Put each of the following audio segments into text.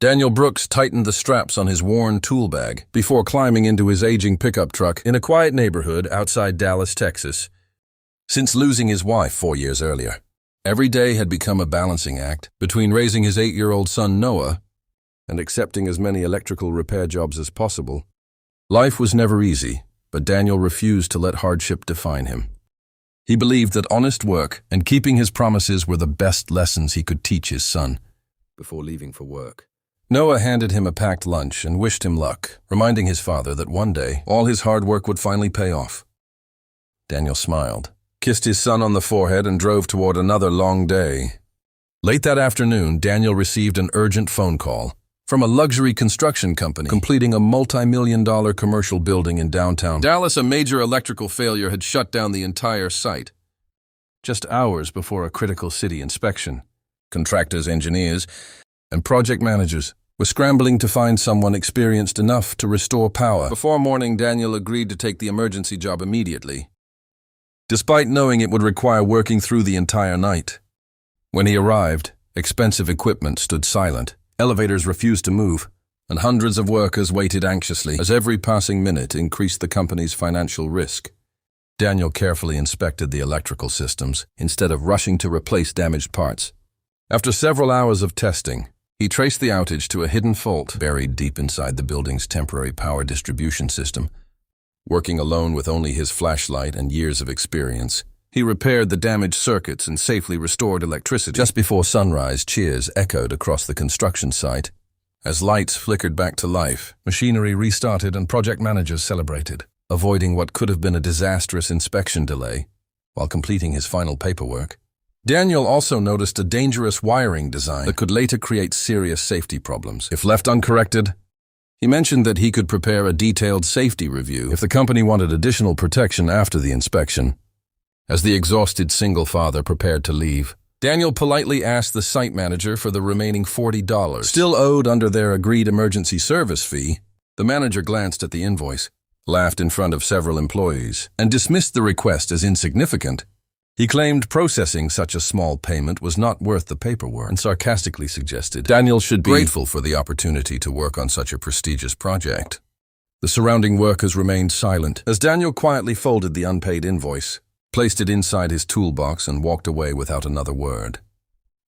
Daniel Brooks tightened the straps on his worn tool bag before climbing into his aging pickup truck in a quiet neighborhood outside Dallas, Texas. Since losing his wife 4 years earlier, every day had become a balancing act between raising his 8-year-old son Noah and accepting as many electrical repair jobs as possible. Life was never easy, but Daniel refused to let hardship define him. He believed that honest work and keeping his promises were the best lessons he could teach his son before leaving for work. Noah handed him a packed lunch and wished him luck, reminding his father that one day all his hard work would finally pay off. Daniel smiled, kissed his son on the forehead, and drove toward another long day. Late that afternoon, Daniel received an urgent phone call from a luxury construction company completing a multi-million-dollar commercial building in downtown Dallas. A major electrical failure had shut down the entire site. Just hours before a critical city inspection, contractors, engineers, and project managers were scrambling to find someone experienced enough to restore power. Before morning, Daniel agreed to take the emergency job immediately, despite knowing it would require working through the entire night. When he arrived, expensive equipment stood silent. Elevators refused to move, and hundreds of workers waited anxiously as every passing minute increased the company's financial risk. Daniel carefully inspected the electrical systems instead of rushing to replace damaged parts. After several hours of testing, he traced the outage to a hidden fault buried deep inside the building's temporary power distribution system. Working alone with only his flashlight and years of experience, he repaired the damaged circuits and safely restored electricity. Just before sunrise, cheers echoed across the construction site. As lights flickered back to life, machinery restarted and project managers celebrated, avoiding what could have been a disastrous inspection delay while completing his final paperwork. Daniel also noticed a dangerous wiring design that could later create serious safety problems if left uncorrected. He mentioned that he could prepare a detailed safety review if the company wanted additional protection after the inspection. As the exhausted single father prepared to leave, Daniel politely asked the site manager for the remaining $40, still owed under their agreed emergency service fee. The manager glanced at the invoice, laughed in front of several employees, and dismissed the request as insignificant. He claimed processing such a small payment was not worth the paperwork and sarcastically suggested Daniel should be grateful for the opportunity to work on such a prestigious project. The surrounding workers remained silent as Daniel quietly folded the unpaid invoice, placed it inside his toolbox, and walked away without another word.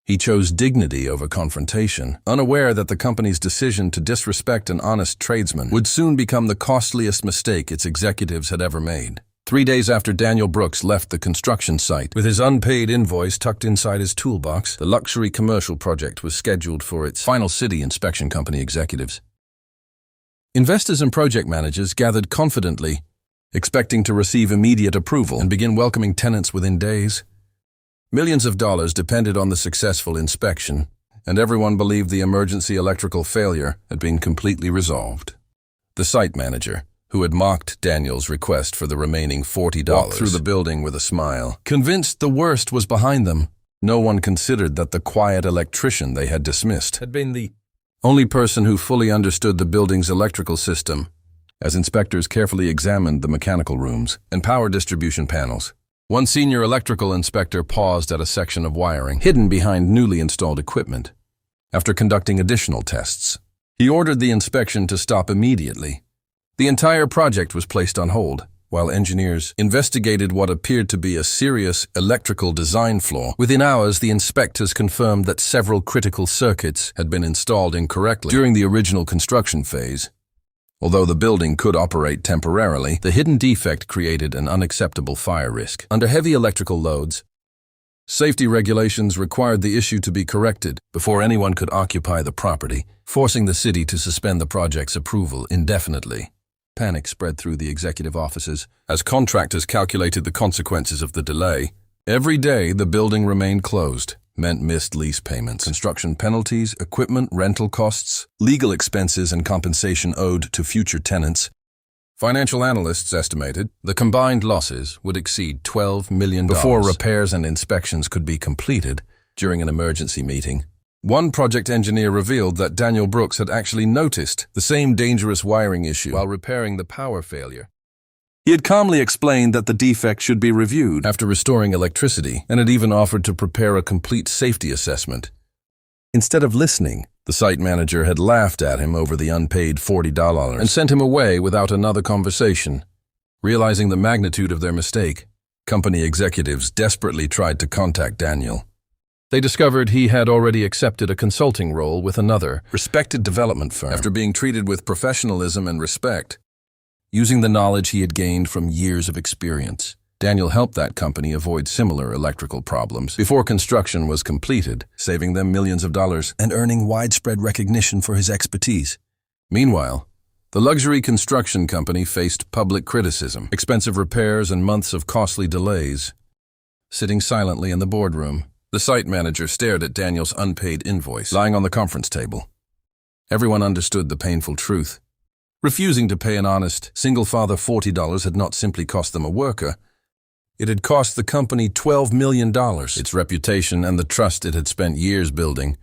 He chose dignity over confrontation, unaware that the company's decision to disrespect an honest tradesman would soon become the costliest mistake its executives had ever made. 3 days after Daniel Brooks left the construction site, with his unpaid invoice tucked inside his toolbox, the luxury commercial project was scheduled for its final city inspection company executives. Investors and project managers gathered confidently, expecting to receive immediate approval and begin welcoming tenants within days. Millions of dollars depended on the successful inspection, and everyone believed the emergency electrical failure had been completely resolved. The site manager, who had mocked Daniel's request for the remaining $40, walked through the building with a smile, convinced the worst was behind them. No one considered that the quiet electrician they had dismissed had been the only person who fully understood the building's electrical system. As inspectors carefully examined the mechanical rooms and power distribution panels, one senior electrical inspector paused at a section of wiring hidden behind newly installed equipment. After conducting additional tests, he ordered the inspection to stop immediately. The entire project was placed on hold, while engineers investigated what appeared to be a serious electrical design flaw. Within hours, the inspectors confirmed that several critical circuits had been installed incorrectly during the original construction phase. Although the building could operate temporarily, the hidden defect created an unacceptable fire risk. Under heavy electrical loads, safety regulations required the issue to be corrected before anyone could occupy the property, forcing the city to suspend the project's approval indefinitely. Panic spread through the executive offices as contractors calculated the consequences of the delay. Every day the building remained closed meant missed lease payments, construction penalties, equipment rental costs, legal expenses, and compensation owed to future tenants. Financial analysts estimated the combined losses would exceed $12 million before repairs and inspections could be completed. During an emergency meeting, one project engineer revealed that Daniel Brooks had actually noticed the same dangerous wiring issue while repairing the power failure. He had calmly explained that the defect should be reviewed after restoring electricity and had even offered to prepare a complete safety assessment. Instead of listening, The site manager had laughed at him over the unpaid $40 and sent him away without another conversation. Realizing the magnitude of their mistake, company executives desperately tried to contact Daniel. They discovered he had already accepted a consulting role with another respected development firm after being treated with professionalism and respect. Using the knowledge he had gained from years of experience, Daniel helped that company avoid similar electrical problems before construction was completed, saving them millions of dollars and earning widespread recognition for his expertise. Meanwhile, the luxury construction company faced public criticism, expensive repairs, and months of costly delays. Sitting silently in the boardroom, the site manager stared at Daniel's unpaid invoice lying on the conference table. Everyone understood the painful truth. Refusing to pay an honest, single-father $40 had not simply cost them a worker. It had cost the company $12 million. Its reputation and the trust it had spent years building